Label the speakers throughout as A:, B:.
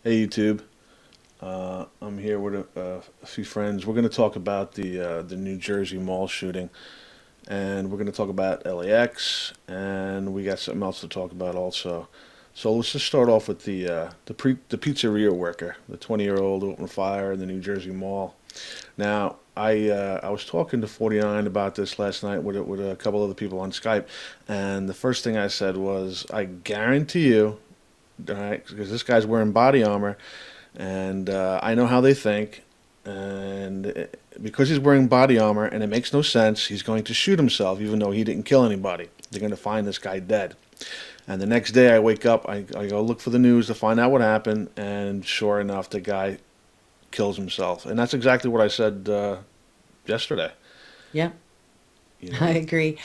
A: Hey YouTube, I'm here with a few friends. We're going to talk about the New Jersey mall shooting, and we're going to talk about LAX, and we got something else to talk about also. So let's just start off with the pizzeria worker, the 20-year-old who opened fire in the New Jersey Mall. Now, I was talking to 49 about this last night with a couple other people on Skype, and the first thing I said was, I guarantee you, all right, because this guy's wearing body armor. And I know how they think. And because he's wearing body armor and it makes no sense, he's going to shoot himself, even though he didn't kill anybody. They're going to find this guy dead. And the next day I wake up, I go look for the news to find out what happened. And sure enough, the guy kills himself. And that's exactly what I said yesterday.
B: Yeah,
A: You
B: I
A: know?
B: agree.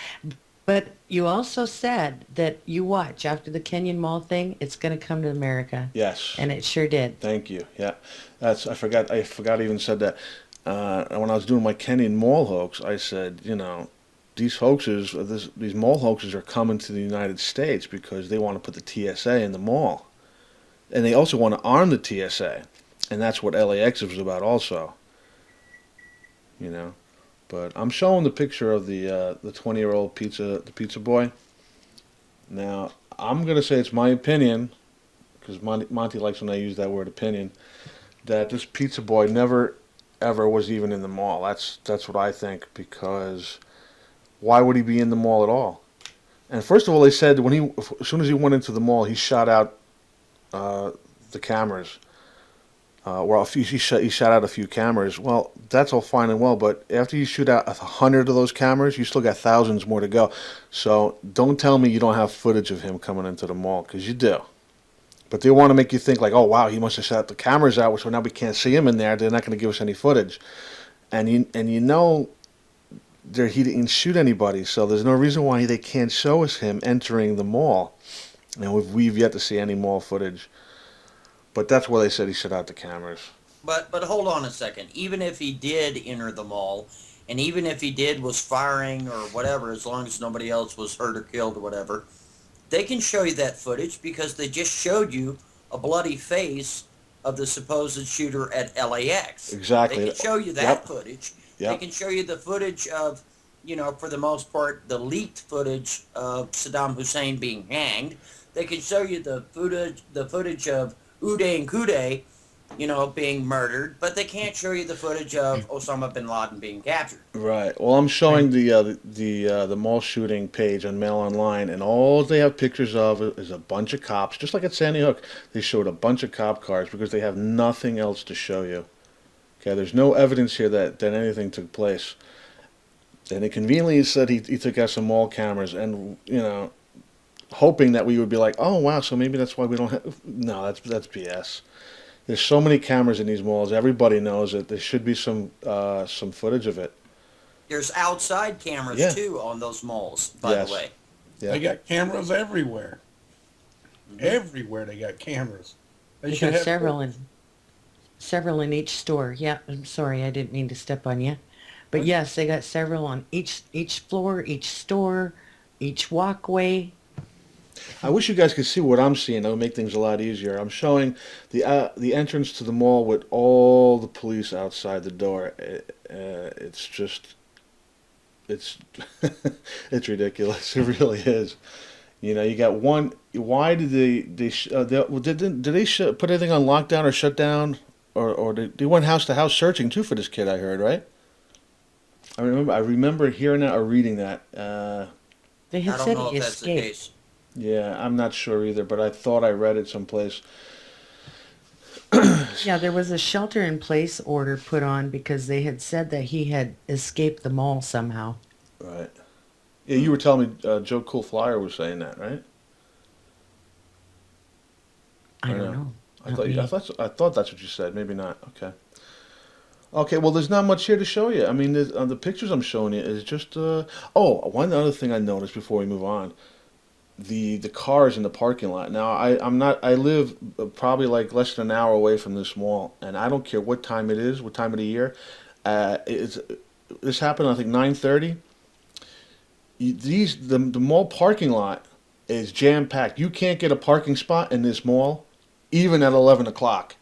B: But you also said that you watch after the Kenyon Mall thing, it's going to come to America.
A: Yes.
B: And it sure did.
A: Thank you. Yeah. I forgot I even said that. When I was doing my Kenyan mall hoax, I said, these hoaxes, these mall hoaxes are coming to the United States because they want to put the TSA in the mall. And they also want to arm the TSA. And that's what LAX was about also, you know. But I'm showing the picture of the 20-year-old the pizza boy. Now, I'm going to say it's my opinion, because Monty likes when I use that word opinion, that this pizza boy never ever was even in the mall. That's what I think, because why would he be in the mall at all? And first of all, they said as soon as he went into the mall, he shot out uh, the cameras. He shot out a few cameras. Well, that's all fine and well, but after you shoot out 100 of those cameras, you still got thousands more to go. So don't tell me you don't have footage of him coming into the mall, because you do. But they want to make you think like, oh wow, he must have shot the cameras out, so now we can't see him in there. They're not going to give us any footage, and he didn't shoot anybody, so there's no reason why they can't show us him entering the mall. And we've yet to see any mall footage. But that's where they said he shut out the cameras.
C: But hold on a second. Even if he did enter the mall, and even if he did was firing or whatever, as long as nobody else was hurt or killed or whatever, they can show you that footage because they just showed you a bloody face of the supposed shooter at LAX. They
A: Exactly.
C: can show you that
A: Yep.
C: footage. They
A: Yep.
C: can show you the footage of, for the most part, the leaked footage of Saddam Hussein being hanged. They can show you the footage of Uday and Kuday, being murdered, but they can't show you the footage of Osama bin Laden being captured.
A: Right. Well, I'm
B: Right.
A: showing the mall shooting page on Mail Online, and all they have pictures of is a bunch of cops, just like at Sandy Hook. They showed a bunch of cop cars because they have nothing else to show you. Okay, there's no evidence here that anything took place. And it conveniently said he took out some mall cameras, and hoping that we would be like, oh wow, so maybe that's why we don't have. No, that's BS. There's so many cameras in these malls. Everybody knows it. There should be some footage of it.
C: There's outside cameras
A: Yeah.
C: too on those malls, by the
A: Yes.
C: way.
A: Yeah.
D: They got cameras everywhere.
C: Hmm.
D: Everywhere they got cameras. They
B: They
D: should
B: got
D: have.
B: several in each store. Yeah, I'm sorry, I didn't mean to step on you. But yes, they got several on each floor, each store, each walkway.
A: I wish you guys could see what I'm seeing. That would make things a lot easier. I'm showing the entrance to the mall with all the police outside the door. It's just it's it's ridiculous. It really is. You got one. Why did well, did they put anything on lockdown or shut down, or they went house to house searching too for this kid? I heard, right? I remember hearing that or reading that.
B: They
C: I
B: had
C: don't
B: said
C: know
B: he
C: if that's the
B: escaped.
C: case.
A: Yeah, I'm not sure either, but I thought I read it someplace.
B: Yeah, there was a shelter in place order put on because they had said that he had escaped the mall somehow.
A: Right. Yeah, you were telling me Joe Cool Flyer was saying that, right?
B: I
A: I
B: don't
A: know.
B: know.
A: I
B: Not
A: thought you,
B: me.
A: I thought that's what you said. Maybe not. Okay. Okay. Well, there's not much here to show you. I mean, the pictures I'm showing you is just. Oh, one other thing I noticed before we move on: the cars in the parking lot. Now, I'm not. I live probably like less than an hour away from this mall, and I don't care what time it is, what time of the year. It's this happened I think 9:30. The mall parking lot is jam packed. You can't get a parking spot in this mall even at 11 o'clock,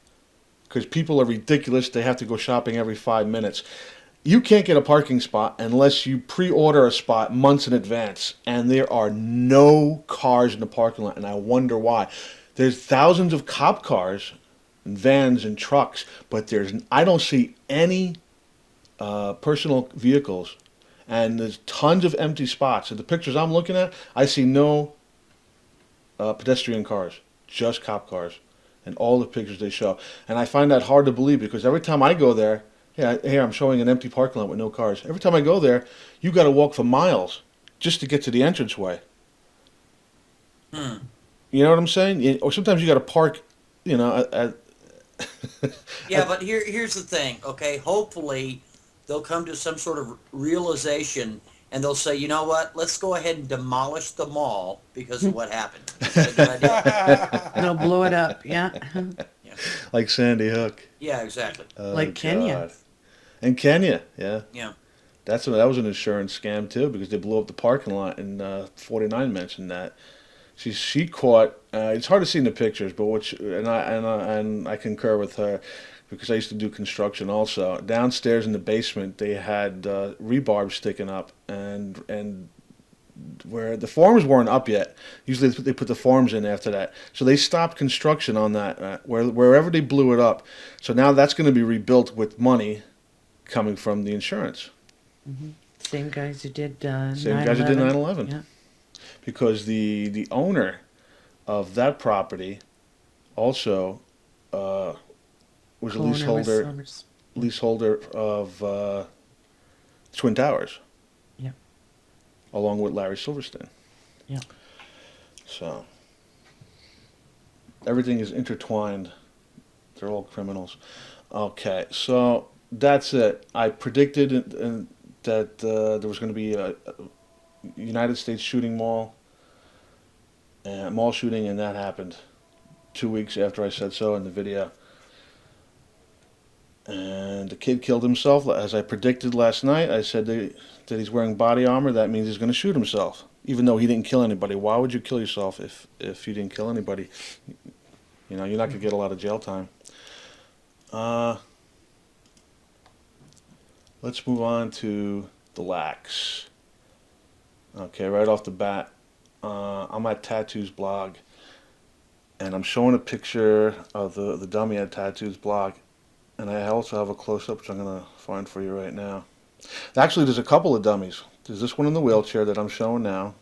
A: because people are ridiculous. They have to go shopping every 5 minutes. You can't get a parking spot unless you pre-order a spot months in advance, and there are no cars in the parking lot, and I wonder why. There's thousands of cop cars and vans and trucks, but I don't see any personal vehicles, and there's tons of empty spots. In the pictures I'm looking at, I see no pedestrian cars, just cop cars, and all the pictures they show. And I find that hard to believe because every time I go there, yeah, here I'm showing an empty parking lot with no cars. Every time I go there, you got to walk for miles just to get to the entranceway.
C: Hmm.
A: You know what I'm saying? Or sometimes you got to park, at
C: Yeah, but here's the thing, okay? Hopefully, they'll come to some sort of realization, and they'll say, you know what? Let's go ahead and demolish the mall because of what happened. Is that a good idea?
B: They'll blow it up. Yeah.
C: Yeah.
A: like Sandy Hook.
C: Yeah, exactly.
A: Oh,
B: Like Kenya.
A: God. And Kenya, yeah.
C: Yeah.
A: That was an insurance scam too because they blew up the parking lot, and 49 mentioned that. She caught. It's hard to see in the pictures, but and I concur with her because I used to do construction also. Downstairs in the basement, they had rebarb sticking up, and where the forms weren't up yet. Usually they put the forms in after that, so they stopped construction on that wherever they blew it up. So now that's going to be rebuilt with money coming from the insurance.
B: Same guys who did
A: Same guys who did 9/11.
B: Yeah.
A: Because the owner of that property also was a leaseholder of Twin Towers.
B: Yeah.
A: Along with Larry Silverstein.
B: Yeah.
A: So everything is intertwined. They're all criminals. Okay, so that's it. I predicted that there was going to be a United States mall shooting, and that happened 2 weeks after I said so in the video. And the kid killed himself, as I predicted last night. I said that he's wearing body armor. That means he's going to shoot himself, even though he didn't kill anybody. Why would you kill yourself if you didn't kill anybody? You're not going to get a lot of jail time. Let's move on to the lax. Okay, right off the bat, I'm at Tattoos blog, and I'm showing a picture of the dummy at Tattoos blog, and I also have a close-up, which I'm going to find for you right now. Actually, there's a couple of dummies. There's this one in the wheelchair that I'm showing now.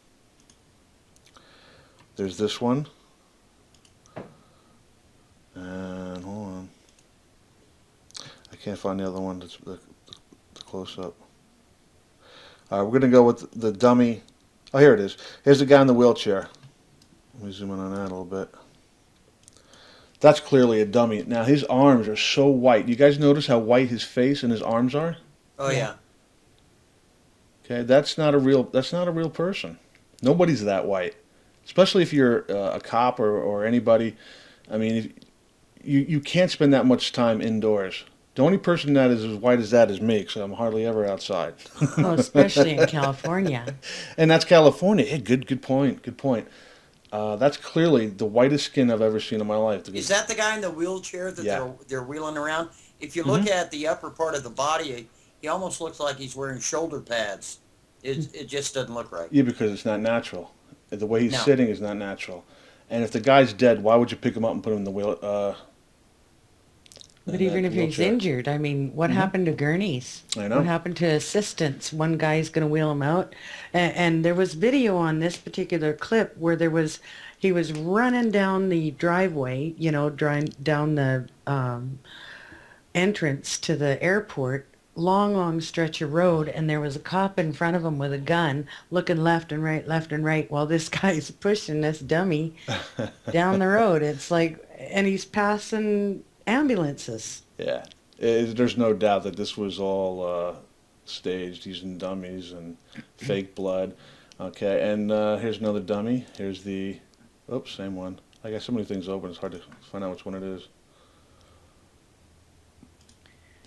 A: There's this one. And, hold on. I can't find the other one, that's the close-up. We're going to go with the dummy. Oh, here it is. Here's the guy in the wheelchair. Let me zoom in on that a little bit. That's clearly a dummy. Now, his arms are so white. You guys notice how white his face and his arms are?
C: Oh, yeah.
A: Okay, that's not a real person. Nobody's that white. Especially if you're a cop or anybody. I mean, you can't spend that much time indoors. The only person that is as white as that is me, because I'm hardly ever outside.
B: Oh, especially in California.
A: And that's California. Hey, good point. Good point. That's clearly the whitest skin I've ever seen in my life.
C: Is that the guy in the wheelchair that
A: Yeah.
C: they're wheeling around? If you look at the upper part of the body, he almost looks like he's wearing shoulder pads. It just doesn't look right.
A: Yeah, because it's not natural. The way he's
C: No.
A: sitting is not natural. And if the guy's dead, why would you pick him up and put him in the wheel?
B: But even if he's
A: wheelchair?
B: injured, I mean, what happened to gurneys?
A: I know.
B: What happened to assistants? One guy's going to wheel him out. And there was video on this particular clip where he was running down the driveway, down the entrance to the airport, long stretch of road, and there was a cop in front of him with a gun looking left and right while this guy's pushing this dummy down the road. It's like, and he's passing ambulances.
A: Yeah. There's no doubt that this was all staged using dummies and fake blood. Okay, and here's another dummy. Here's the... Oops, same one. I got so many things open, it's hard to find out which one it is.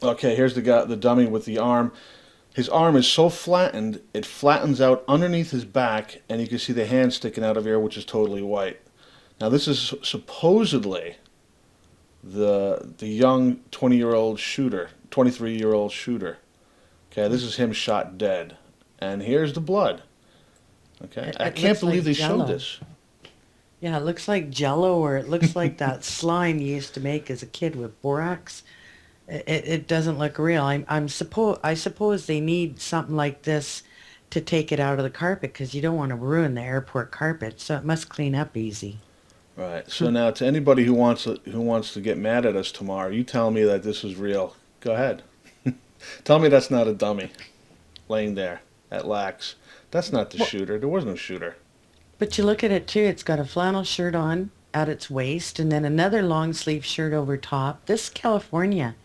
A: Okay, here's the dummy with the arm. His arm is so flattened, it flattens out underneath his back, and you can see the hand sticking out of here, which is totally white. Now, this is supposedly the young 20-year-old shooter, 23-year-old shooter. Okay, this is him shot dead, and here's the blood. Okay, I
B: It
A: can't
B: looks like
A: believe they showed
B: Jell-O.
A: this.
B: Yeah, it looks like Jello, or it looks like that slime you used to make as a kid with borax. It doesn't look real. I suppose they need something like this to take it out of the carpet because you don't want to ruin the airport carpet. So it must clean up easy.
A: Right. So now, to anybody who wants to get mad at us tomorrow, you tell me that this is real. Go ahead. Tell me that's not a dummy laying there at Lax. That's not the
B: Well,
A: shooter. There was no shooter.
B: but you look at it too. It's got a flannel shirt on at its waist, and then another long sleeve shirt over top. This is California.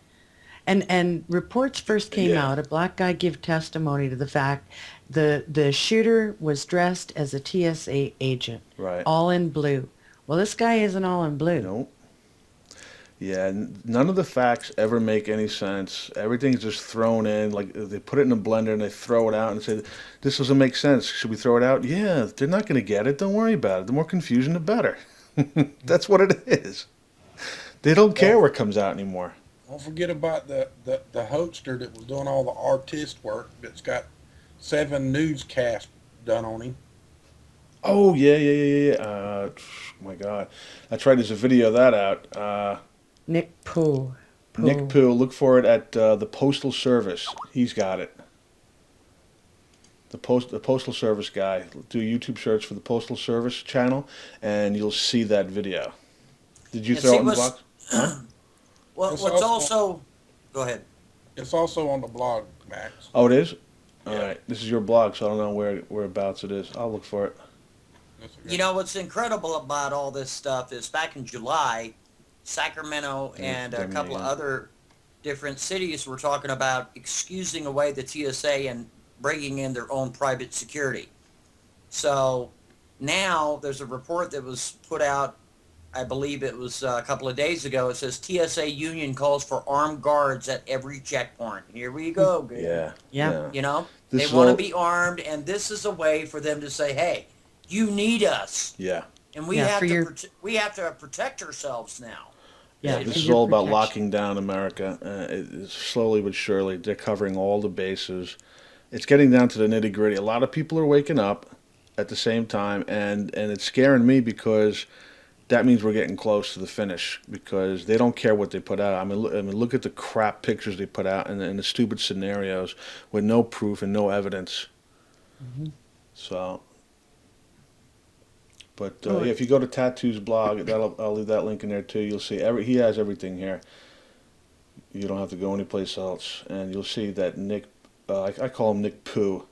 B: And reports first came
A: Yeah.
B: out. A black guy gave testimony to the fact the shooter was dressed as a TSA agent,
A: Right.
B: all in blue. Well, this guy isn't all in blue.
A: No. Yeah. None of the facts ever make any sense. Everything's just thrown in. Like they put it in a blender and they throw it out and say, "This doesn't make sense. Should we throw it out?" Yeah. They're not going to get it. Don't worry about it. The more confusion, the better. That's what it is. They don't care
D: Don't,
A: what comes out anymore.
D: don't forget about the hoaxer that was doing all the artist work that's got 7 newscasts done on him.
A: Oh yeah. My God, I tried. There's a video of that out.
B: Nick Pooh.
A: Nick Poo, look for it at the Postal Service. He's got it. The Postal Service guy. Do a YouTube search for the Postal Service channel, and you'll see that video. Did you
C: And
A: throw
C: see
A: it in the
C: what's
A: box? Huh?
C: well,
D: It's
C: what's
D: also
C: also go ahead.
D: it's also on the blog, Max.
A: Oh, it is. All
D: Yeah.
A: right. This is your blog, so I don't know whereabouts it is. I'll look for it.
D: That's a
C: You know what's incredible about all this stuff is back in July, Sacramento and a
A: Damn
C: couple of
A: again.
C: other different cities were talking about excusing away the TSA and bringing in their own private security. So now there's a report that was put out, I believe it was a couple of days ago. It says TSA union calls for armed guards at every checkpoint. Here we go, gang.
A: Yeah.
B: Yeah.
C: You know,
A: This
C: they
A: is
C: want to
A: all.
C: be armed, and this is a way for them to say, "Hey, you need us."
A: Yeah.
C: And we
B: Yeah,
C: have
B: for
C: to
B: your
C: we have to protect ourselves now.
B: yeah,
A: This
B: for
A: is
B: your
A: all about
B: protection.
A: locking down America. It's slowly but surely, they're covering all the bases. It's getting down to the nitty gritty. A lot of people are waking up at the same time, and it's scaring me because that means we're getting close to the finish because they don't care what they put out. I mean, look at the crap pictures they put out and the stupid scenarios with no proof and no evidence.
B: Mhm.
A: So, but
B: Oh,
A: yeah, if you go to Tattoo's blog, I'll leave that link in there too. You'll see he has everything here. You don't have to go anyplace else, and you'll see that Nick. I call him Nick Poo.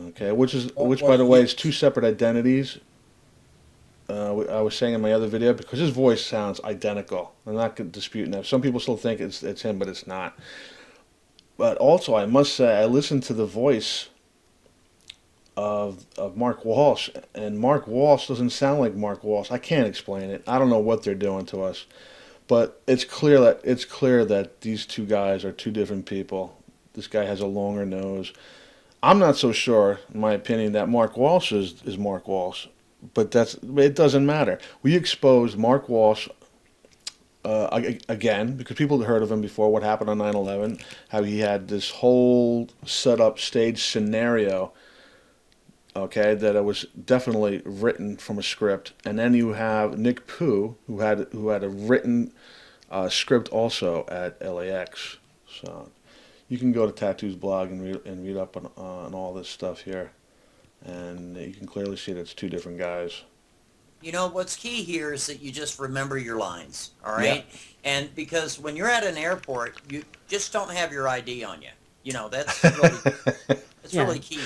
A: Okay, which by the way is two separate identities. I was saying in my other video because his voice sounds identical. I'm not disputing that. Some people still think it's him, but it's not. But also, I must say, I listened to the voice of Mark Walsh, and Mark Walsh doesn't sound like Mark Walsh. I can't explain it. I don't know what they're doing to us, but it's clear that these two guys are two different people. This guy has a longer nose. I'm not so sure, in my opinion, that Mark Walsh is Mark Walsh, but it doesn't matter. We exposed Mark Walsh again because people had heard of him before. What happened on 9/11? How he had this whole set up stage scenario. Okay, that it was definitely written from a script, and then you have Nick Poo, who had a written script also at LAX. So you can go to Tattoo's blog and read up on all this stuff here, and you can clearly see that it's two different guys.
C: You know, what's key here is that you just remember your lines, all right? And because when you're at an airport, you just don't have your ID on you. You know, that's
B: Yeah.
C: really key.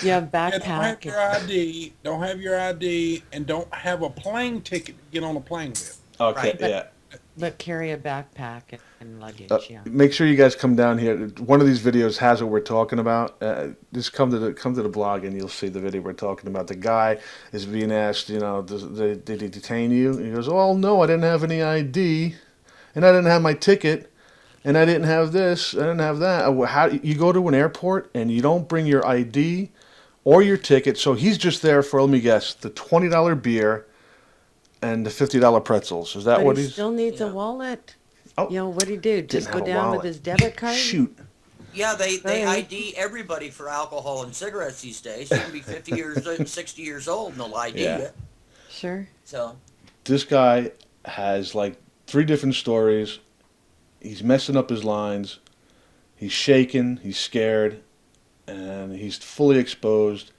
B: You have
D: Yeah, don't have
B: backpack.
D: your ID. Don't have your ID, and don't have a plane ticket to get on a plane with.
A: Okay,
C: Right.
A: yeah.
B: But carry a backpack and luggage, yeah.
A: Make sure you guys come down here. One of these videos has what we're talking about. Just come to the blog and you'll see the video we're talking about. The guy is being asked, did they detain you? And he goes, "Oh no, I didn't have any ID, and I didn't have my ticket, and I didn't have this, I didn't have that." How you go to an airport and you don't bring your ID or your ticket? So he's just there for, let me guess, the $20 beer and the $50 pretzels. Is that
B: But
A: what
B: he
A: he's?
B: still needs a
C: Yeah.
B: wallet.
A: Oh.
B: You know, what'd he do? Just
A: Didn't
B: go
A: have a
B: down with
A: wallet.
B: his debit card?
A: Shoot.
C: Yeah, they
B: Sorry.
C: ID everybody for alcohol and cigarettes these days. You can be 50 years, 60 years old, and they'll ID
A: Yeah.
C: you.
B: Sure.
C: So,
A: This guy has like 3 different stories. He's messing up his lines. He's shaking. He's scared, and he's fully exposed.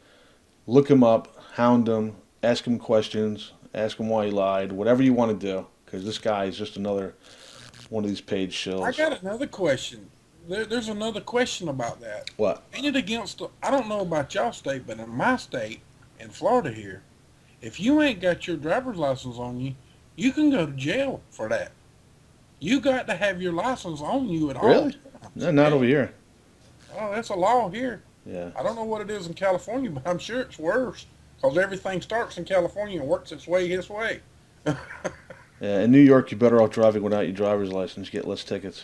A: Look him up, hound him, ask him questions, ask him why he lied, whatever you want to do, because this guy is just another one of these paid shills.
D: I got another question. There's another question about that.
A: What?
D: Ain't it against the, I don't know about y'all state, but in my state, in Florida here, if you ain't got your driver's license on you, you can go to jail for that. You got to have your license on you at all
A: Really?
D: times.
A: No, not over here.
D: Oh, that's a law here.
A: Yeah.
D: I don't know what it is in California, but I'm sure it's worse because everything starts in California and works its way his way.
A: Yeah. In New York, you're better off driving without your driver's license. You get less tickets.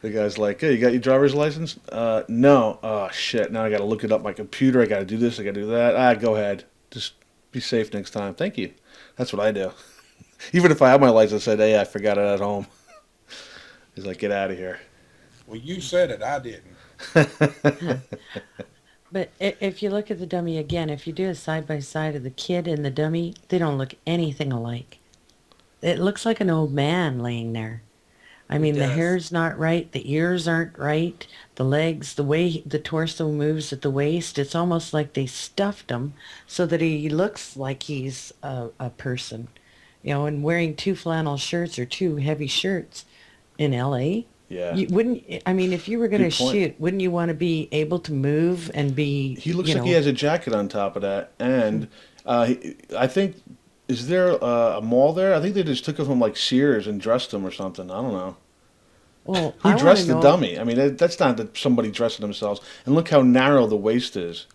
A: The guy's like, "Hey, you got your driver's license?" No. Oh shit! Now I got to look it up on my computer. I got to do this. I got to do that. Go ahead. Just be safe next time. Thank you. That's what I do. Even if I have my license, I said, "Hey, I forgot it at home." He's like, "Get out of here."
D: Well, you said it. I didn't.
B: But if you look at the dummy again, if you do a side by side of the kid and the dummy, they don't look anything alike. It looks like an old man laying there. I mean, the
C: does.
B: hair's not right, the ears aren't right, the legs, the way the torso moves at the waist, it's almost like they stuffed him so that he looks like he's a person. You know, and wearing 2 flannel shirts or 2 heavy shirts in LA.
A: Yeah.
B: You wouldn't, I mean, if you were going to
A: Good point.
B: shoot, wouldn't you want to be able to move and be,
A: He looks
B: you
A: like
B: know,
A: he has a jacket on top of that, and I think, is there a mall there? I think they just took him from like Sears and dressed him or something. I don't know.
B: well,
A: Who
B: I want
A: dressed
B: to
A: the
B: know,
A: dummy? I mean, that's not that somebody dressing themselves. And look how narrow the waist is,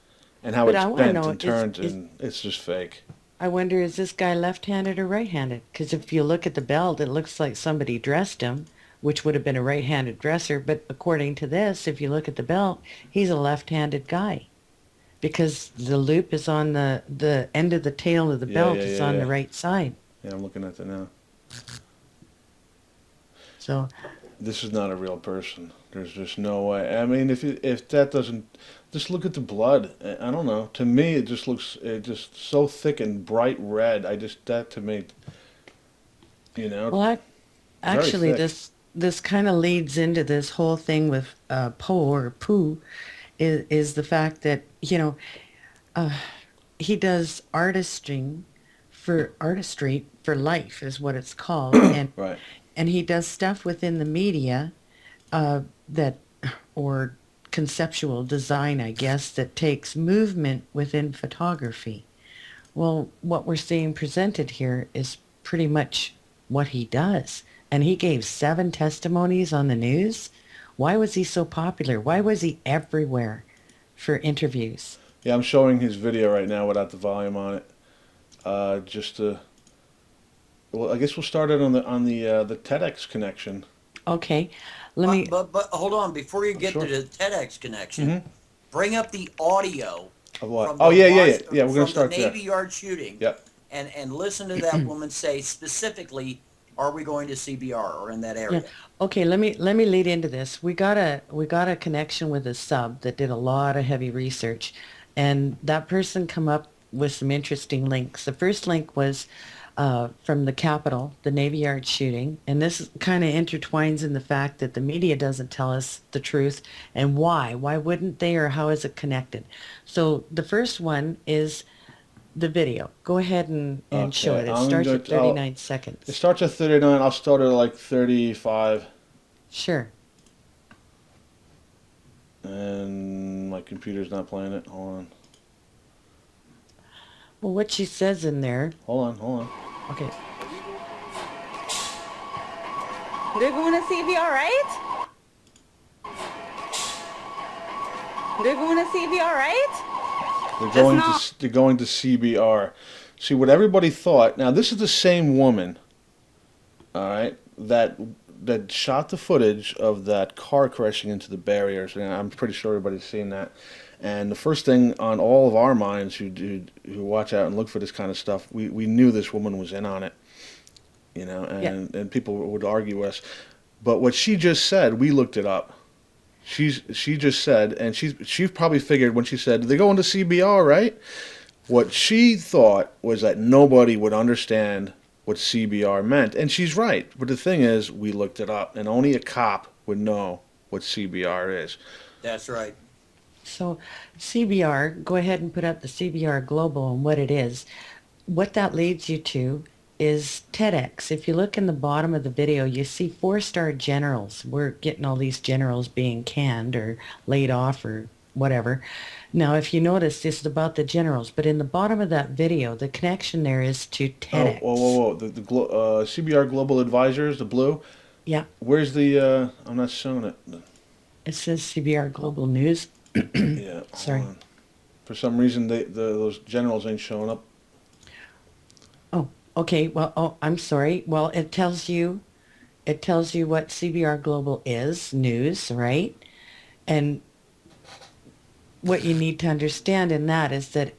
A: and how
B: But
A: it's
B: I wanna
A: bent
B: know,
A: and turned,
B: is-
A: and it's just fake.
B: I wonder, is this guy left-handed or right-handed? Because if you look at the belt, it looks like somebody dressed him, which would have been a right-handed dresser. But according to this, if you look at the belt, he's a left-handed guy. Because the loop is on the end of the tail of the
A: Yeah,
B: belt
A: yeah,
B: is
A: yeah,
B: on
A: yeah.
B: the right side.
A: Yeah, I'm looking at that now.
B: So,
A: This is not a real person. There's just no way. I mean, if that doesn't, just look at the blood. I don't know. To me, it just looks just so thick and bright red. That to me, you know.
B: well, actually,
A: thick.
B: this kind of leads into this whole thing with Poe or Pooh, is the fact that, you know, he does artistry for life is what it's called, and
A: Right.
B: he does stuff within the media that or conceptual design, I guess, that takes movement within photography. Well, what we're seeing presented here is pretty much what he does, and he gave 7 testimonies on the news. Why was he so popular? Why was he everywhere for interviews?
A: Yeah, I'm showing his video right now without the volume on it. Just to, well, I guess we'll start it on the TEDx connection.
B: Okay, let me.
C: but hold on, before you get
A: Sure.
C: to the TEDx connection,
A: Mhm.
C: bring up the audio
A: Of what?
C: from
A: Oh
C: the
A: yeah, yeah, yeah,
C: Wash-
A: yeah. We're gonna
C: from
A: start
C: the
A: there.
C: Navy Yard shooting,
A: Yep.
C: and listen to that woman say specifically, "Are we going to CBR or in that area?"
B: Yeah. Okay, let me lead into this. We got a connection with a sub that did a lot of heavy research, and that person come up with some interesting links. The first link was from the Capitol, the Navy Yard shooting, and this kind of intertwines in the fact that the media doesn't tell us the truth and why. Why wouldn't they, or how is it connected? So the first one is the video. Go ahead and show
A: Okay,
B: it. It
A: I'm
B: starts
A: going
B: at
A: to-
B: 39
A: It
B: seconds.
A: starts at 39. I'll start at like 35,
B: Sure.
A: and my computer's not playing it. Hold on.
B: Well, what she says in there.
A: Hold on.
B: Okay.
E: They're going to CBR, right? They're going to CBR, right?
A: They're going to CBR. See what everybody thought. Now this is the same woman, all right, that shot the footage of that car crashing into the barriers, and I'm pretty sure everybody's seen that. And the first thing on all of our minds who watch out and look for this kind of stuff, we knew this woman was in on it, you know, and people would argue us. But what she just said, we looked it up. She just said, and she probably figured when she said, they go into CBR, right? What she thought was that nobody would understand what CBR meant. And she's right. But the thing is, we looked it up, and only a cop would know what CBR is.
C: That's right.
B: So CBR, go ahead and put up the CBR Global and what it is. What that leads you to is TEDx. If you look in the bottom of the video, you see 4-star generals. We're getting all these generals being canned or laid off or whatever. Now, if you notice, this is about the generals, but in the bottom of that video, the connection there is to TEDx.
A: Oh, whoa. The CBR Global Advisors, the blue.
B: Yeah,
A: Where's the, I'm not showing it.
B: it says CBR Global News.
A: Yeah. hold
B: Sorry.
A: on. For some reason, those generals ain't showing up.
B: Oh, okay. Well, I'm sorry. Well, it tells you what CBR Global is, news, right? And what you need to understand in that is that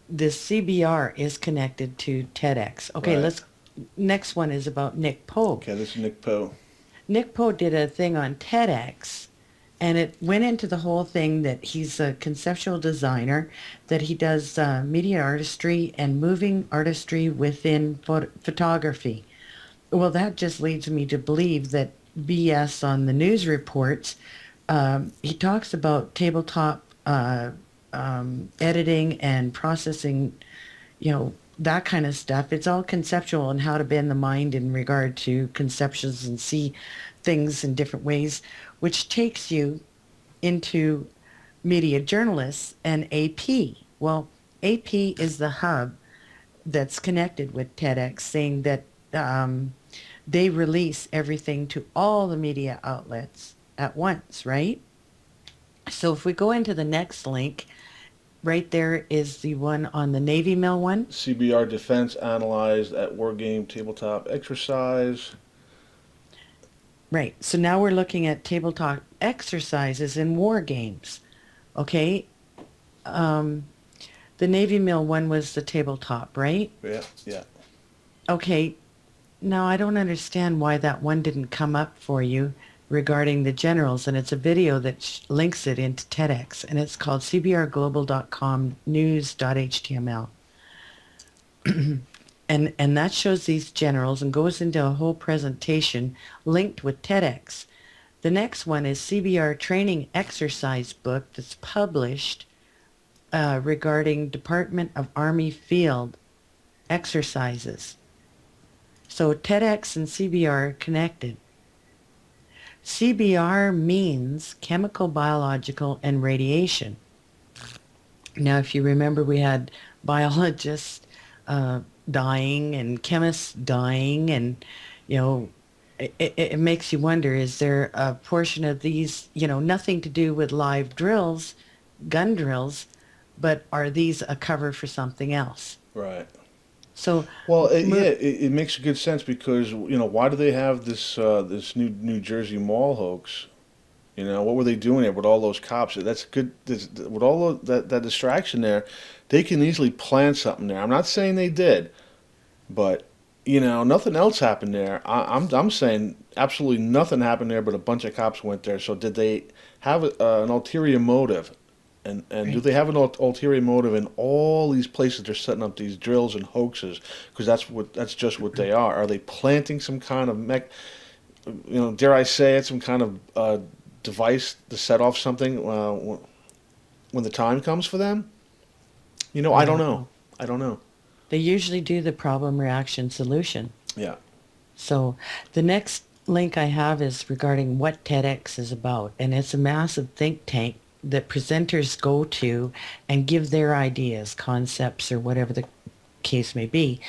B: the CBR is connected to TEDx. Okay,
A: Right.
B: next one is about Nick Pogue.
A: Okay, this is Nick Poe.
B: Nick Pogue did a thing on TEDx, and it went into the whole thing that he's a conceptual designer, that he does media artistry and moving artistry within photography. Well, that just leads me to believe that BS on the news reports. He talks about tabletop editing and processing, that kind of stuff. It's all conceptual and how to bend the mind in regard to conceptions and see things in different ways, which takes you into media journalists and AP. Well, AP is the hub that's connected with TEDx, saying that they release everything to all the media outlets at once, right? So if we go into the next link, right there is the one on the Navy Mill one.
A: CBR Defense analyzed at War Game Tabletop Exercise.
B: Right. So now we're looking at tabletop exercises in war games. Okay. The Navy Mill one was the tabletop, right?
A: Yeah.
B: Okay. Now I don't understand why that one didn't come up for you regarding the generals, and it's a video that links it into TEDx, and it's called cbrglobal.com news.html. And that shows these generals and goes into a whole presentation linked with TEDx. The next one is CBR training exercise book that's published regarding Department of Army field exercises. So TEDx and CBR are connected. CBR means chemical, biological, and radiation. Now, if you remember, we had biologists dying and chemists dying, and, it makes you wonder, is there a portion of these, nothing to do with live drills, gun drills, but are these a cover for something else?
A: Right.
B: So,
A: Well, it makes good sense because why do they have this New Jersey Mall hoax? What were they doing there with all those cops? That's good. With all that distraction there, they can easily plan something there. I'm not saying they did, but nothing else happened there. I'm saying absolutely nothing happened there, but a bunch of cops went there. So did they have an ulterior motive? And do they have an ulterior motive in all these places they're setting up these drills and hoaxes? Because that's just what they are. Are they planting some kind of dare I say it, some kind of device to set off something when the time comes for them? I don't know. I don't know.
B: they usually do the problem, reaction, solution.
A: Yeah.
B: So the next link I have is regarding what TEDx is about, and it's a massive think tank that presenters go to and give their ideas, concepts, or whatever the case may be.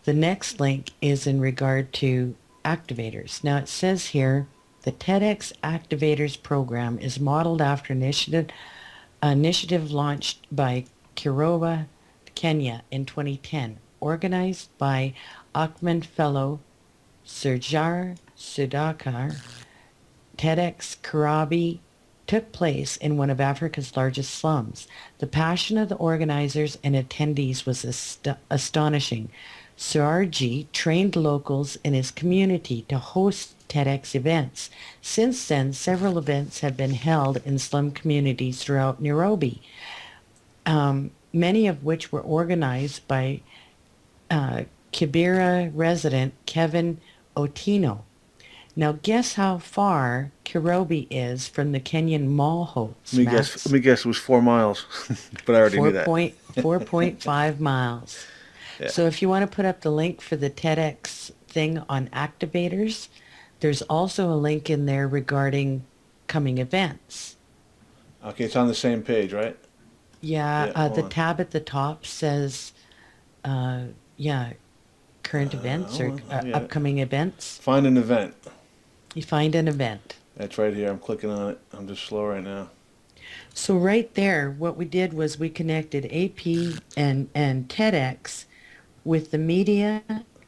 B: The next link is in regard to activators. Now it says here, the TEDx Activators program is modeled after initiative launched by Kiroba, Kenya in 2010, organized by Achman Fellow Surjar Sudhakar, TEDx Karabi took place in one of Africa's largest slums. The passion of the organizers and attendees was astonishing. Suarji trained locals in his community to host TEDx events. Since then, several events have been held in slum communities throughout Nairobi, many of which were organized by Kibera resident Kevin Otino. Now, guess how far Nairobi is from the Kenyan mall hosts,
A: Let me
B: Max?
A: guess. Let me guess. It was 4 miles, but I already knew that.
B: 4.5 miles.
A: Yeah.
B: So if you want to put up the link for the TEDx thing on activators, there's also a link in there regarding coming events.
A: Okay, it's on the same page, right?
B: Yeah,
A: Yeah,
B: the
A: hold on.
B: tab at the top says, current events or
A: hold on, yeah.
B: upcoming events.
A: Find an event.
B: You find an event.
A: That's right here. I'm clicking on it. I'm just slow right now.
B: So right there, what we did was we connected AP and TEDx with the media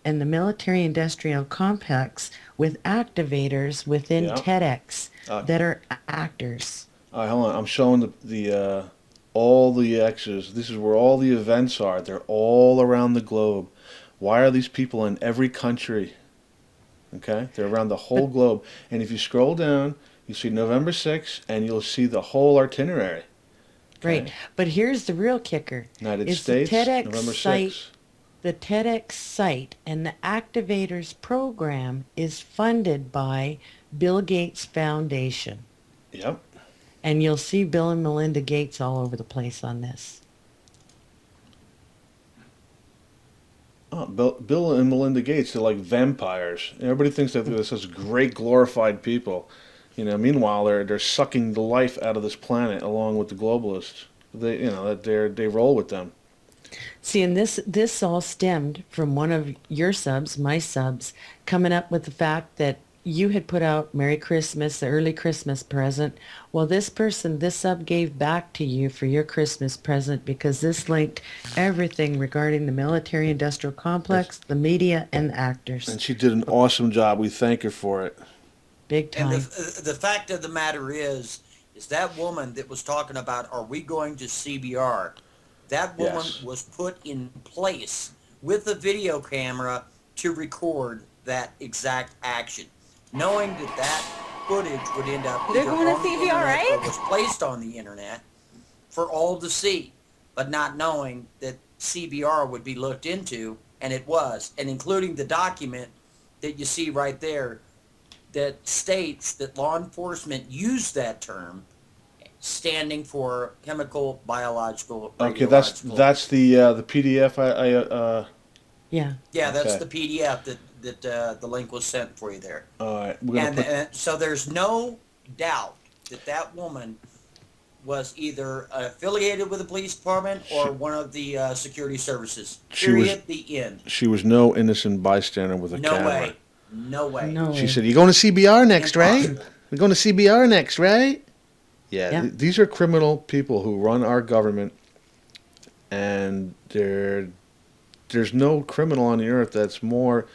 B: and the military-industrial complex with activators within
A: Yeah.
B: TEDx
A: Uh,
B: that are actors.
A: All right, hold on. I'm showing the all the X's. This is where all the events are. They're all around the globe. Why are these people in every country? Okay, they're around the whole globe. And if you scroll down, you see November 6th, and you'll see the whole itinerary.
B: Right.
A: Okay.
B: But here's the real kicker.
A: United
B: It's
A: States,
B: the TEDx
A: November
B: site.
A: 6th.
B: The TEDx site and the Activators program is funded by Bill Gates Foundation.
A: Yep.
B: And you'll see Bill and Melinda Gates all over the place on this.
A: Oh, Bill and Melinda Gates, they're like vampires. Everybody thinks that they're such great glorified people. Meanwhile, they're sucking the life out of this planet along with the globalists. They roll with them.
B: See, and this all stemmed from one of your subs, my subs, coming up with the fact that you had put out Merry Christmas, the early Christmas present. Well, this sub gave back to you for your Christmas present because this linked everything regarding the military-industrial complex, the media, and the actors.
A: And she did an awesome job. We thank her for it.
B: Big
C: And
B: time.
C: the fact of the matter is that woman that was talking about, are we going to CBR? That woman
A: Yes.
C: was put in place with a video camera to record that exact action, knowing that footage would end up
E: They're
C: either
E: going to
C: on the
E: CBR,
C: internet
E: right?
C: or was placed on the internet for all to see, but not knowing that CBR would be looked into, and it was, and including the document that you see right there that states that law enforcement used that term, standing for chemical, biological,
A: Okay,
C: radiological.
A: that's the PDF.
B: Yeah.
C: Yeah, that's
A: Okay.
C: the PDF that the link was sent for you there.
A: All right, we're gonna
C: And
A: put.
C: so there's no doubt that woman was either affiliated with the police department or one of the security services.
A: She was-
C: Period. The end.
A: She was no innocent bystander with a
C: No
A: camera.
C: way. No way.
B: No.
A: She said, "You're going to CBR next, right?
C: Impossible.
A: We're going to CBR next, right?" Yeah,
B: Yeah.
A: these are criminal people who run our government, and there's no criminal on the earth that's more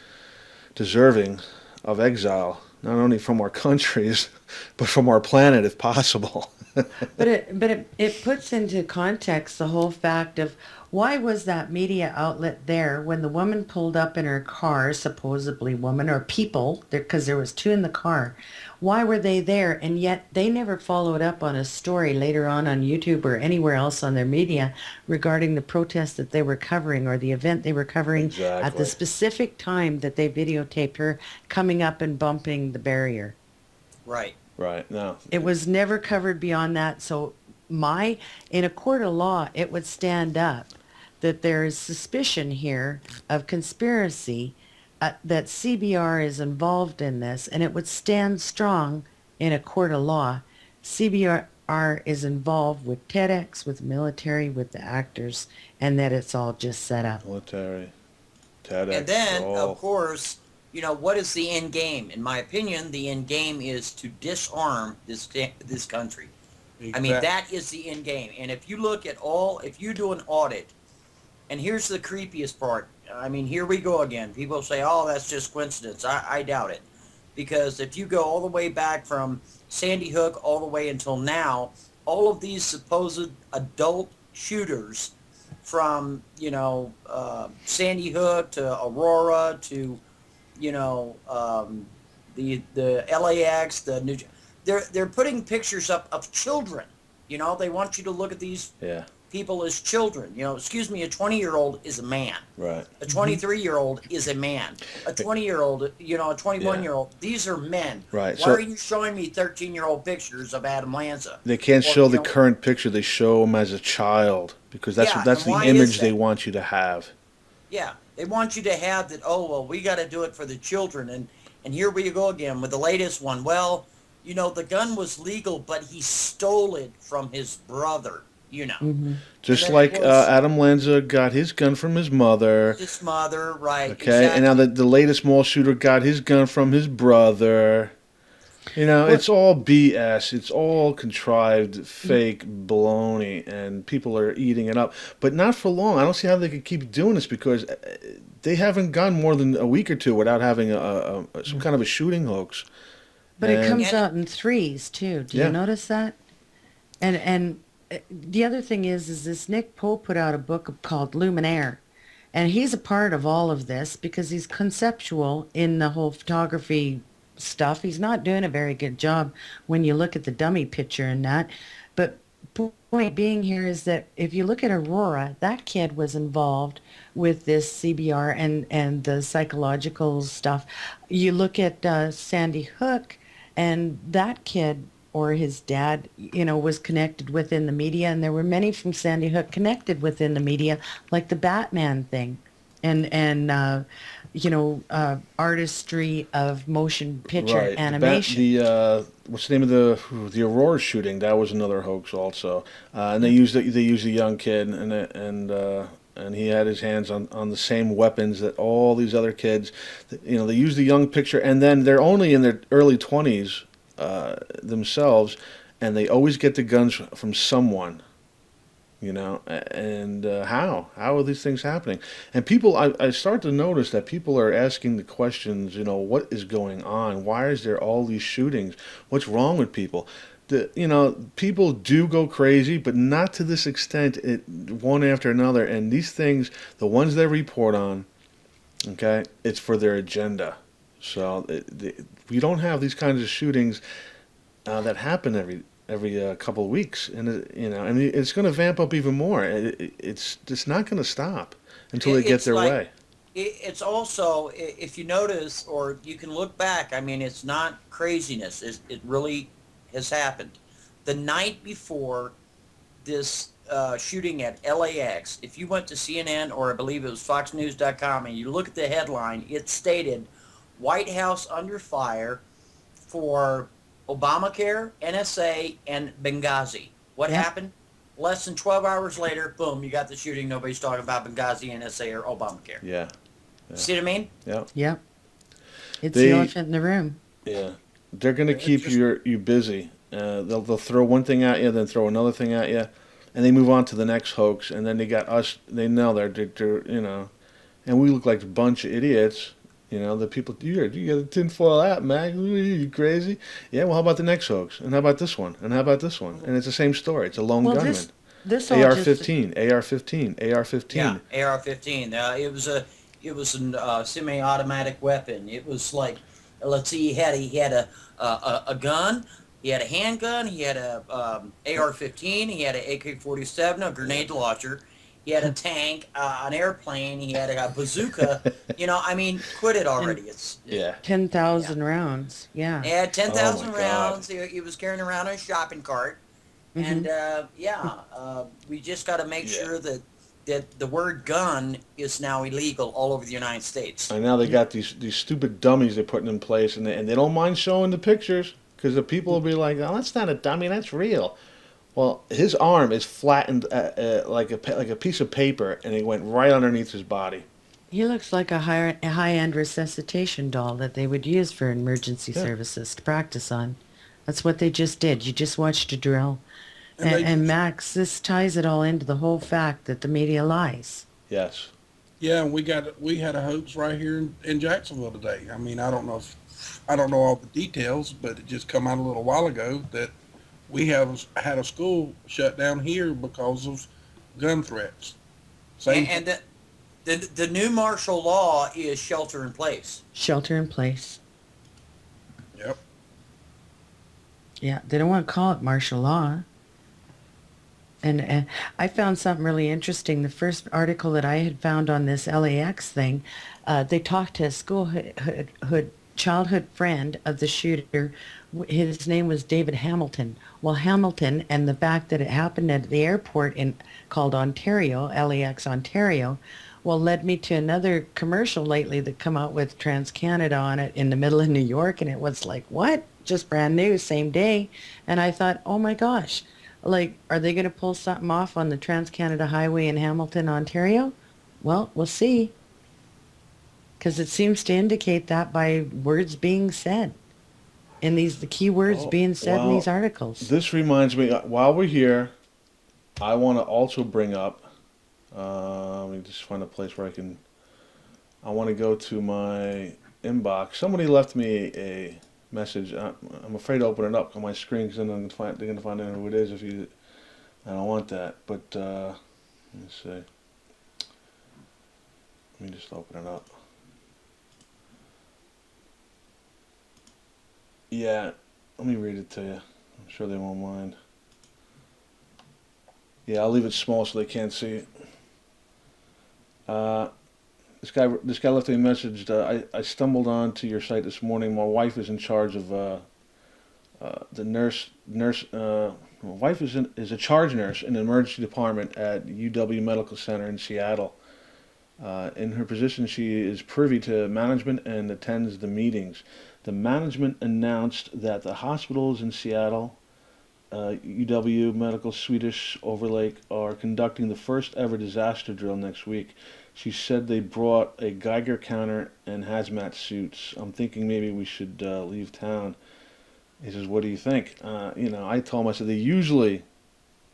A: deserving of exile, not only from our countries, but from our planet, if possible.
B: But it puts into context the whole fact of why was that media outlet there when the woman pulled up in her car, supposedly woman or people, because there was two in the car. Why were they there? And yet they never followed up on a story later on YouTube or anywhere else on their media regarding the protest that they were covering or the event they were covering at
A: Exactly.
B: the specific time that they videotaped her coming up and bumping the barrier.
C: Right.
A: Right, no.
B: It was never covered beyond that. So in a court of law, it would stand up that there is suspicion here of conspiracy, that CBR is involved in this, and it would stand strong in a court of law. CBR is involved with TEDx, with military, with the actors, and that it's all just set up.
A: Military, TEDx,
C: And then,
A: all.
C: of course, what is the end game? In my opinion, the end game is to disarm this country. I mean, that is the end game. And if you look at if you do an audit, and here's the creepiest part. I mean, here we go again. People say, oh, that's just coincidence. I doubt it. because if you go all the way back from Sandy Hook all the way until now, all of these supposed adult shooters from, Sandy Hook to Aurora to, the LAX, they're putting pictures up of children. They want you to look at these
A: Yeah.
C: people as children. Excuse me, a 20-year-old is a man.
A: Right.
C: A 23-year-old is a man. A 20-year-old, a 21-year-old, these are men.
A: Right,
C: Why
A: so-
C: are you showing me 13-year-old pictures of Adam Lanza?
A: They can't
C: Or,
A: show the current picture. They show him as a child because that's
C: Yeah,
A: that's
C: and
A: the
C: why
A: image
C: is
A: they
C: that?
A: want you to have.
C: Yeah, they want you to have that, oh, well, we got to do it for the children. And here we go again with the latest one. Well, the gun was legal, but he stole it from his brother,
A: Just
C: And
A: like
C: that was-
A: Adam Lanza got his gun from his mother.
C: His mother, right.
A: Okay, and now the latest mall shooter got his gun from his brother. It's all BS. It's all contrived, fake baloney, and people are eating it up. But not for long. I don't see how they could keep doing this because they haven't gone more than a week or two without having some kind of a shooting hoax.
B: But it
A: And-
B: comes out in threes too. Do
A: Yeah.
B: you notice that? And the other thing is this Nick Pope put out a book called Luminaire, and he's a part of all of this because he's conceptual in the whole photography stuff. He's not doing a very good job when you look at the dummy picture and that. But point being here is that if you look at Aurora, that kid was involved with this CBR and the psychological stuff. You look at Sandy Hook, and that kid or his dad, was connected within the media, and there were many from Sandy Hook connected within the media, like the Batman thing, and artistry of motion picture
A: Right.
B: animation.
A: The what's the name of the Aurora shooting? That was another hoax also. And they used a young kid and he had his hands on the same weapons that all these other kids. They used a young picture, and then they're only in their early 20s themselves, and they always get the guns from someone. And how are these things happening? And people, I start to notice that people are asking the questions, what is going on? Why is there all these shootings? What's wrong with people? People do go crazy, but not to this extent, one after another. And these things, the ones they report on, okay, it's for their agenda. So we don't have these kinds of shootings that happen every couple of weeks, and and it's going to vamp up even more. It's just not going to stop until they get
C: It's
A: their
C: like-
A: way.
C: It's also, if you notice, or you can look back, I mean, it's not craziness. It really has happened. The night before this shooting at LAX, if you went to CNN or I believe it was FoxNews.com and you look at the headline, it stated, White House under fire for Obamacare, NSA, and Benghazi. What
B: Yeah.
C: happened? Less than 12 hours later, boom, you got the shooting. Nobody's talking about Benghazi, NSA, or Obamacare.
A: Yeah,
C: See what I mean?
A: yeah,
B: Yep. It's
A: They-
B: the elephant in the room.
A: yeah. They're going to
D: It's
A: keep
D: just-
A: you busy. They'll throw one thing at you, then throw another thing at you, and they move on to the next hoax. And then they got us. They know they're and we look like a bunch of idiots. The people, you got a tinfoil hat, Mag. You crazy? Yeah, well, how about the next hoax? And how about this one? And how about this one? And it's the same story. It's a lone
B: Well,
A: gunman.
B: this all just
A: AR-15, AR-15, AR-15.
C: Yeah, AR-15. It was a semi-automatic weapon. It was like, let's see, he had a gun, he had a handgun, he had a AR-15, he had an AK-47, a grenade launcher, he had a tank, an airplane, he had a bazooka. I mean, quit it already. It's
A: Yeah.
B: 10,000 rounds. Yeah.
C: He had 10,000
A: Oh my God.
C: rounds. He was carrying around a shopping cart.
B: Mm-hmm.
C: And we just got to make
A: Yeah.
C: sure that the word gun is now illegal all over the United States.
A: And now they got these stupid dummies they're putting in place, and they don't mind showing the pictures because the people will be like, "Oh, that's not a dummy, that's real." Well, his arm is flattened like a piece of paper, and it went right underneath his body.
B: He looks like a high-end resuscitation doll that they would use for emergency
A: Yeah.
B: services to practice on. That's what they just did. You just watched a drill.
D: And they
B: And Max, this ties it all into the whole fact that the media lies.
A: Yes.
D: Yeah, and we had a hoax right here in Jacksonville today. I mean, I don't know all the details, but it just come out a little while ago that we have had a school shut down here because of gun threats. Same.
C: And the new martial law is shelter in place.
B: Shelter in place.
D: Yep.
B: Yeah, they don't want to call it martial law. And I found something really interesting. The first article that I had found on this LAX thing, they talked to a childhood friend of the shooter. His name was David Hamilton. Well, Hamilton and the fact that it happened at the airport called Ontario, LAX Ontario, well, led me to another commercial lately that come out with TransCanada on it in the middle of New York, and it was like, what? Just brand new, same day. And I thought, oh my gosh, like, are they going to pull something off on the TransCanada Highway in Hamilton, Ontario? Well, we'll see. Because it seems to indicate that by words being said. And the key words
A: Oh,
B: being said in
A: well,
B: these articles.
A: This reminds me, while we're here, I want to also bring up, let me just find a place where I want to go to my inbox. Somebody left me a message. I'm afraid to open it up on my screen because then they're going to find out who it is I don't want that. But, let me see. Let me just open it up. Yeah, let me read it to you. I'm sure they won't mind. Yeah, I'll leave it small so they can't see it. This guy left me a message. I stumbled onto your site this morning. My wife is in charge of the nurse. My wife is a charge nurse in the emergency department at UW Medical Center in Seattle. In her position, she is privy to management and attends the meetings. The management announced that the hospitals in Seattle, UW Medical Swedish Overlake, are conducting the first ever disaster drill next week. She said they brought a Geiger counter and hazmat suits. I'm thinking maybe we should leave town. He says, "What do you think?" I told him, I said, usually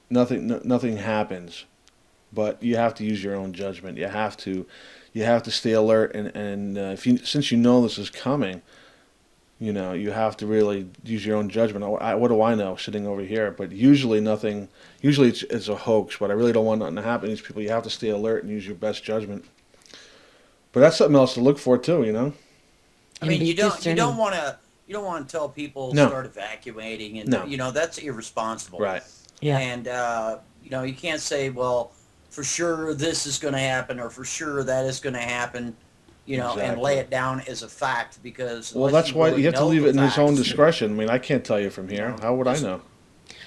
A: nothing happens, but you have to use your own judgment. You have to stay alert, and since you know this is coming, you have to really use your own judgment. What do I know sitting over here? But usually it's a hoax, but I really don't want nothing to happen to these people. You have to stay alert and use your best judgment. But that's something else to look for too,
C: I mean,
B: be
C: you don't
B: discerning.
C: want to tell people
A: No.
C: start evacuating, and
A: No.
C: that's irresponsible.
A: Right.
B: Yeah.
C: And you can't say, well, for sure this is going to happen, or for sure that is going to happen, and
A: Exactly.
C: lay it down as a fact, because
A: Well,
C: unless
A: that's why
C: really
A: you have to
C: know
A: leave
C: the
A: it in his own
C: facts,
A: discretion. I mean, I can't tell you from here. How would I know?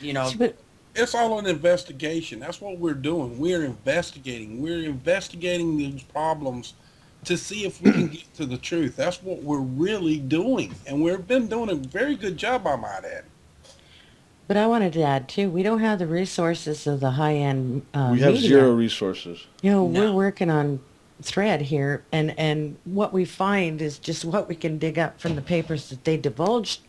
B: See, but
D: It's all an investigation. That's what we're doing. We're investigating. We're investigating these problems to see if we can get to the truth. That's what we're really doing. And we've been doing a very good job, I might add.
B: I wanted to add too, we don't have the resources of the high-end
A: We have
B: media.
A: zero resources.
C: No.
B: We're working on thread here, and what we find is just what we can dig up from the papers that they divulged,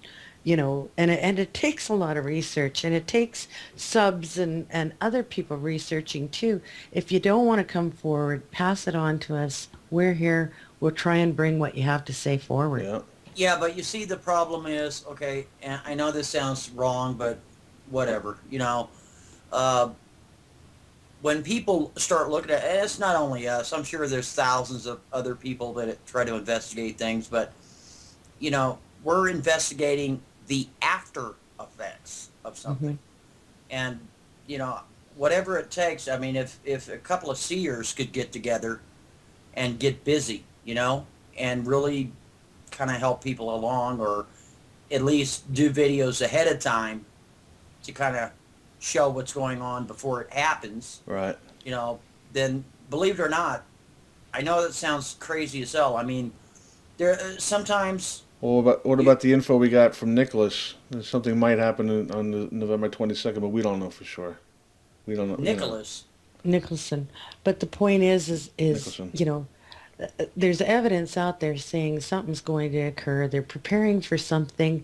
B: and it takes a lot of research, and it takes subs and other people researching too. If you don't want to come forward, pass it on to us. We're here. We'll try and bring what you have to say forward.
A: Yeah.
C: Yeah, but you see, the problem is, okay, and I know this sounds wrong, but whatever, when people start looking at it, it's not only us. I'm sure there's thousands of other people that try to investigate things, but, we're investigating the after effects of something. And, whatever it takes, I mean, if a couple of seers could get together and get busy, and really kind of help people along, or at least do videos ahead of time to kind of show what's going on before it happens,
A: Right.
C: then believe it or not, I know that sounds crazy as hell. I mean, there sometimes.
A: Well, what about the info we got from Nicholas? Something might happen on the November 22nd, but we don't know for sure. We don't know.
C: Nicholas.
B: Nicholson. But the point is
A: Nicholson.
B: there's evidence out there saying something's going to occur. They're preparing for something.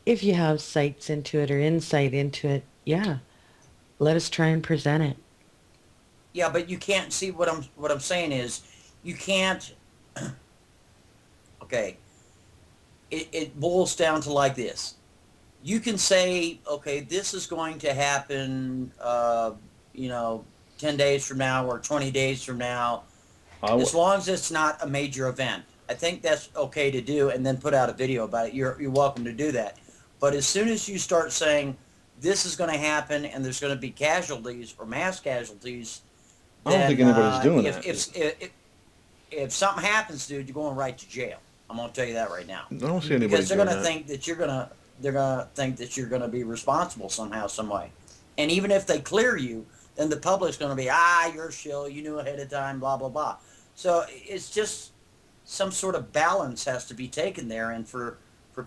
B: If you have sights into it or insight into it, yeah, let us try and present it.
C: Yeah, but you can't see what I'm saying is you can't. Okay, it boils down to like this. You can say, okay, this is going to happen, you know, 10 days from now or 20 days from now,
A: I
C: as long as it's not a major event. I think that's okay to do, and then put out a video about it. You're welcome to do that. But as soon as you start saying this is going to happen and there's going to be casualties or mass casualties,
A: I don't think
C: then,
A: anybody's doing
C: if,
A: that.
C: if something happens, dude, you're going right to jail. I'm going to tell you that right now.
A: I don't see anybody
C: Because they're
A: doing
C: going to
A: that.
C: think that they're going to think that you're going to be responsible somehow, some way. And even if they clear you, then the public's going to be, you're a shill, you knew ahead of time, blah, blah, blah. So it's just some sort of balance has to be taken there. And for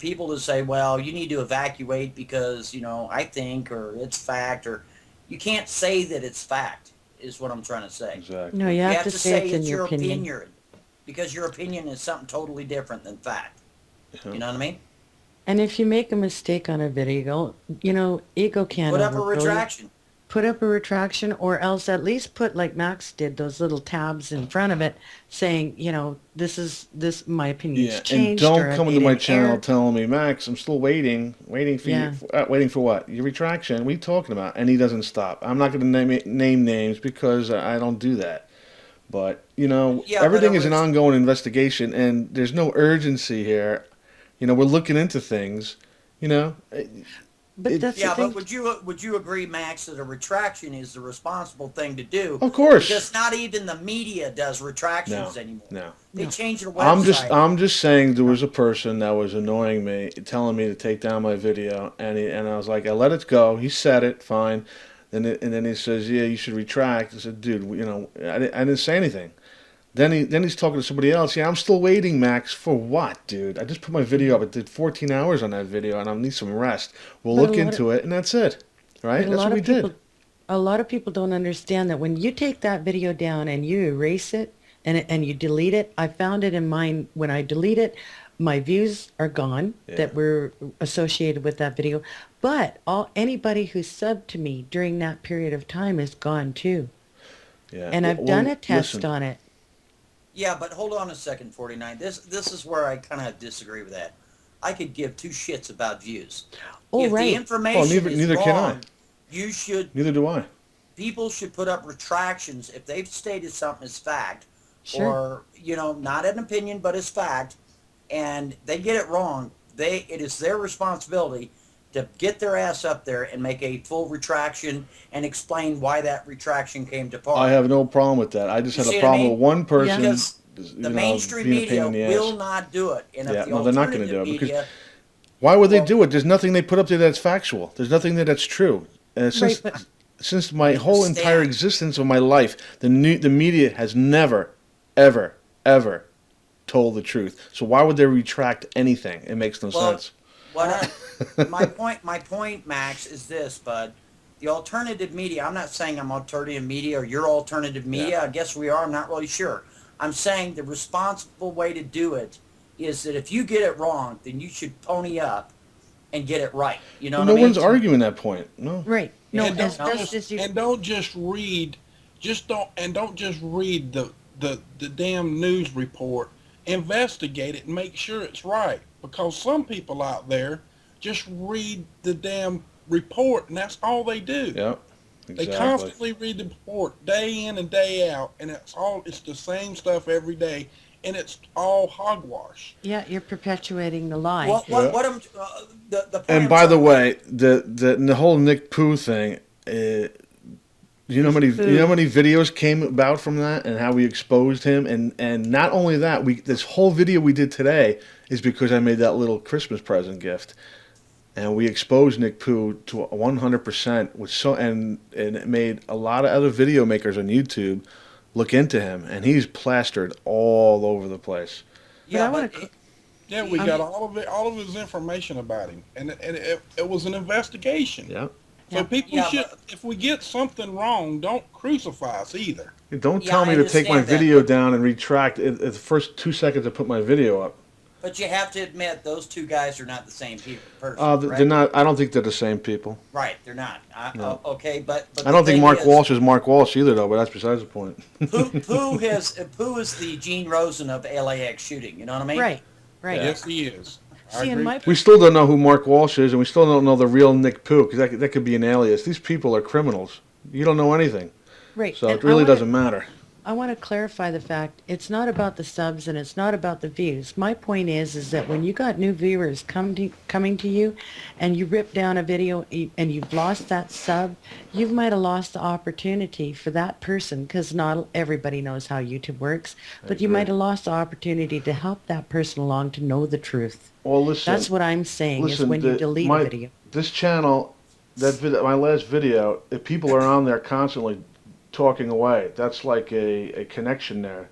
C: people to say, well, you need to evacuate because, you know, I think, or it's fact, or you can't say that it's fact, is what I'm trying to say.
A: Exactly.
B: No, you
C: You
B: have to say it's in
C: it's
B: your opinion.
C: because your opinion is something totally different than fact.
A: Yeah.
C: You know what I mean?
B: And if you make a mistake on a video, you know, ego can't
C: Put up a
B: overrule you.
C: retraction.
B: Put up a retraction, or else at least put, like Max did, those little tabs in front of it saying, you know, this my opinion's
A: Yeah, and
B: changed. or
A: don't
B: I
A: come
B: made
A: into my
B: an
A: channel
B: error.
A: telling me, Max, I'm still waiting for
B: Yeah.
A: you, waiting for what? Your retraction? What are you talking about? And he doesn't stop. I'm not going to name names because I don't do that. But you know,
C: Yeah, but
A: everything
C: it
A: is an
C: was-
A: ongoing investigation, and there's no urgency here. You know, we're looking into things. You know,
B: But that's
C: Yeah,
B: the thing.
C: but would you agree, Max, that a retraction is the responsible thing to do?
A: of course.
C: Because not even the media does retractions anymore.
A: No.
C: They
B: No.
C: change their website.
A: I'm just saying there was a person that was annoying me, telling me to take down my video, and I was like, I let it go. He said it, fine. And then he says, yeah, you should retract. I said, dude, you know, I didn't say anything. Then he's talking to somebody else. Yeah, I'm still waiting, Max. For what, dude? I just put my video up. I did 14 hours on that video, and I need some rest. We'll
B: But
A: look
B: a lot
A: into it, and that's it. Right?
B: But
A: That's what we did.
B: a lot of people don't understand that when you take that video down and you erase it and you delete it, I found it in mine when I delete it, my views are gone
A: Yeah.
B: that were associated with that video. But anybody who subbed to me during that period of time is gone too.
A: Yeah.
B: And I've
A: Well,
B: done a test
A: listen,
B: on it.
C: Yeah, but hold on a second, 49. This is where I kind of disagree with that. I could give two shits about views.
B: Oh,
C: if the
B: right.
C: information is
A: neither
C: wrong,
A: can I.
C: you should
A: Neither do I.
C: people should put up retractions if they've stated something as fact,
B: Sure.
C: or you know, not an opinion but as fact, and they get it wrong. It is their responsibility to get their ass up there and make a full retraction and explain why that retraction came to pass.
A: I have no problem with that. I just
C: You
A: had
C: see
A: a
C: what I
A: problem
C: mean?
A: with one person.
C: Because
A: you
C: the
A: know,
C: mainstream
A: being a pain
C: media
A: in the ass.
C: will not do it, and
A: Yeah,
C: if the
A: no, they're not gonna
C: alternative
A: do it because
C: media,
A: Why would they
C: Well-
A: do it? There's nothing they put up there that's factual. There's nothing there that's true. Since
B: Right, but-
A: since my whole entire
C: Understand.
A: existence of my life, the media has never, ever, ever told the truth. So why would they retract anything? It makes no
C: Well,
A: sense.
C: my point, Max, is this, bud. The alternative media, I'm not saying I'm alternative media or you're alternative media. I guess we are. I'm not really sure. I'm saying the responsible way to do it is that if you get it wrong, then you should pony up and get it right. You know
A: No
C: what I mean?
A: one's arguing that point. No.
B: Right. No,
D: and
B: as
D: don't,
B: best as you...
D: and don't just read, don't just read the damn news report. Investigate it and make sure it's right, because some people out there just read the damn report and that's all they do.
A: Yep.
D: They
A: Exactly.
D: constantly read the report day in and day out, and it's the same stuff every day, and it's all hogwash.
B: Yeah, you're perpetuating the lie.
C: What I'm the point
A: And
C: I'm
A: by the
C: trying-
A: way, the whole Nick Pooh thing, you know how many videos came about from that and how we exposed him, and not only that, this whole video we did today is because I made that little Christmas present gift, and we exposed Nick Pooh to 100%, and it made a lot of other video makers on YouTube look into him, and he's plastered all over the place.
C: yeah,
B: I wanna
C: but
B: c-
D: Yeah, we got all of his information about him, and it was an investigation.
A: Yeah.
D: So
B: Yeah.
D: people
C: Yeah,
D: should,
C: but-
D: if we get something wrong, don't crucify us either.
A: Don't
C: Yeah,
A: tell
C: I
A: me to take my
C: understand that,
A: video
C: but-
A: down and retract it the first 2 seconds I put my video up.
C: But you have to admit, those two guys are not the same person.
A: They're
C: right?
A: not. I don't think they're the same people.
C: Right, they're not.
A: No.
C: Okay, but
A: I don't
C: the
A: think
C: thing
A: Mark
C: is,
A: Walsh is Mark Walsh either, though. But that's besides the point.
C: Pooh is the Gene Rosen of LAX shooting. You know what I mean?
B: Right, right.
D: Yes, he is. I
B: See, in
D: agree.
B: my
A: We still don't know who Mark Walsh is, and we still don't know the real Nick Pooh, because that could be an alias. These people are criminals. You don't know anything,
B: right.
A: so
B: and
A: it really
B: I wanna-
A: doesn't matter.
B: I want to clarify the fact it's not about the subs and it's not about the views. My point is that when you got new viewers coming to you, and you rip down a video and you've lost that sub, you might have lost the opportunity for that person, because not everybody knows how YouTube works, but you
A: agree.
B: might have lost the opportunity to help that person along to know the truth.
A: Well, listen.
B: That's what I'm saying is
A: Listen,
B: when you delete a video.
A: This channel, my last video, if people are on there constantly talking away, that's like a connection there.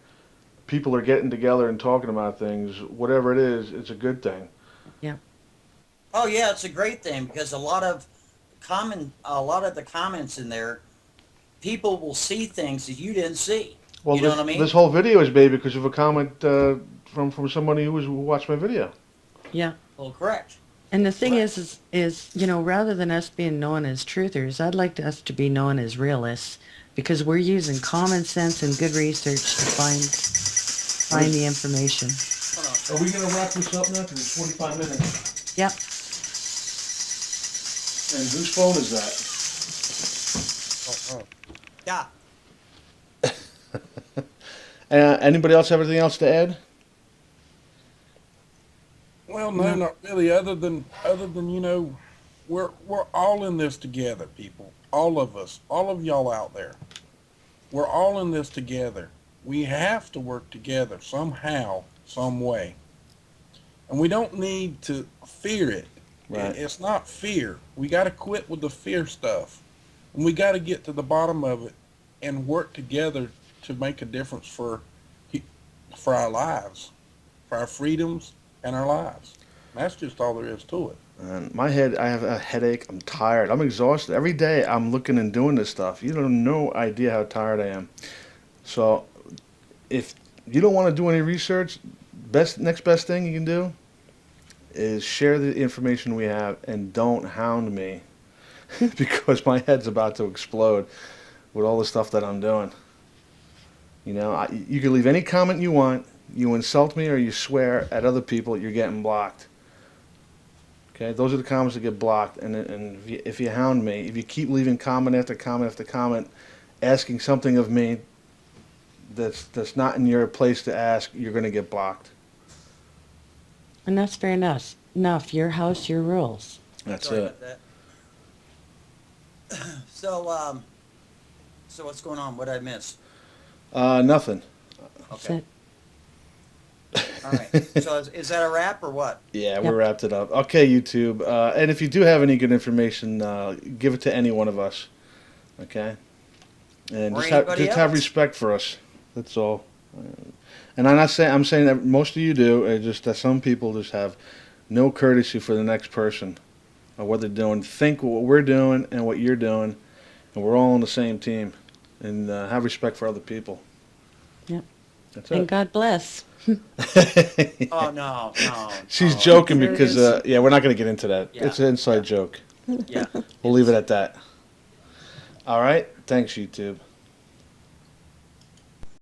A: People are getting together and talking about things. Whatever it is, it's a good thing.
C: Oh yeah, it's a great thing because a lot of the comments in there, people will see things that you didn't see.
A: Well,
C: You know what I mean?
A: This whole video is made because of a comment from somebody who watched my video.
B: Yeah.
C: Well, correct.
B: And the thing
C: Right.
B: is, rather than us being known as truthers, I'd like us to be known as realists, because we're using common sense and good research to find the information.
C: Hold on.
A: Are we going to wrap this up now? Because it's 45 minutes.
B: Yep.
A: And whose phone is that?
C: Yeah.
A: Anybody else have anything else to add?
D: Well, no, not really. Other than we're all in this together, people. All of us, all of y'all out there. We're all in this together. We have to work together somehow, some way, and we don't need to fear it.
A: Right.
D: It's not fear. We got to quit with the fear stuff, and we got to get to the bottom of it and work together to make a difference for our lives, for our freedoms and our lives. That's just all there is to it.
A: And my head, I have a headache. I'm tired. I'm exhausted. Every day I'm looking and doing this stuff. You don't have no idea how tired I am. So if you don't want to do any research, next best thing you can do is share the information we have and don't hound me because my head's about to explode with all the stuff that I'm doing. You know, you can leave any comment you want. You insult me or you swear at other people, you're getting blocked. Okay, those are the comments that get blocked. And if you hound me, if you keep leaving comment after comment after comment, asking something of me that's not in your place to ask, you're going to get blocked.
B: And that's fair enough. Your house, your rules.
A: That's
C: Sorry
A: it.
C: about that. So what's going on? What did I miss?
A: Nothing.
B: That's
C: Okay.
B: it.
C: All right. So is that a wrap or what?
A: Yeah, we
B: Yep.
A: wrapped it up. Okay, YouTube. And if you do have any good information, give it to any one of us. Okay? And
C: Or
A: just
C: anybody
A: have
C: else.
A: respect for us. That's all. And I'm saying that most of you do. It's just that some people just have no courtesy for the next person or what they're doing. Think what we're doing and what you're doing, and we're all on the same team. And have respect for other people.
B: Yep.
A: That's
B: And
A: it.
B: God bless.
C: Oh no.
A: She's
C: no.
A: joking
B: There it
A: because,
B: is.
A: yeah, we're not going to get into that.
C: Yeah.
A: It's an inside joke.
C: Yeah.
A: We'll leave it at that. All right. Thanks, YouTube.